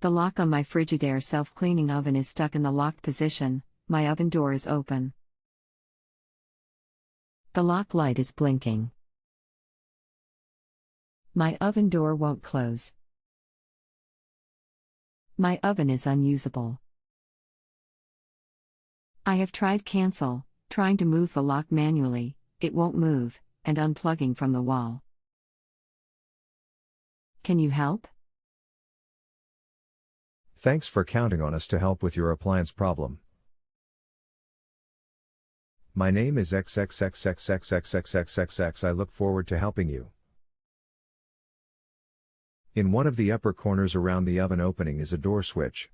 The lock on my Frigidaire self-cleaning oven is stuck in the locked position. My oven door is open. The lock light is blinking. My oven door won't close. My oven is unusable. I have tried cancel, trying to move the lock manually, it won't move, and unplugging from the wall. Can you help? Thanks for counting on us to help with your appliance problem. My name is XXXXX I look forward to helping you. In one of the upper corners around the oven opening is a door switch.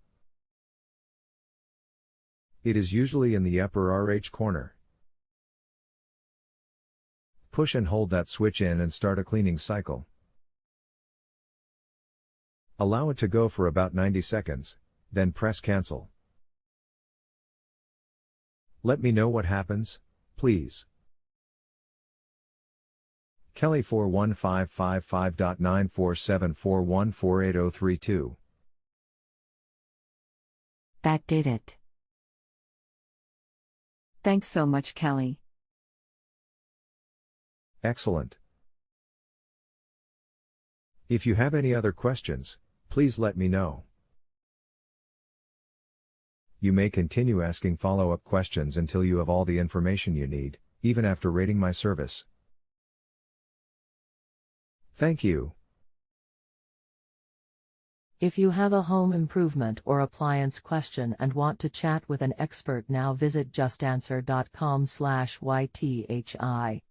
It is usually in the upper RH corner. Push and hold that switch in and start a cleaning cycle. Allow it to go for about 90 seconds, then press cancel. Let me know what happens, please. Kelly 41555.94741480032. That did it. Thanks so much, Kelly. Excellent. If you have any other questions, please let me know. You may continue asking follow-up questions until you have all the information you need, even after rating my service. Thank you. If you have a home improvement or appliance question and want to chat with an expert now, visit justanswer.com/YTHI.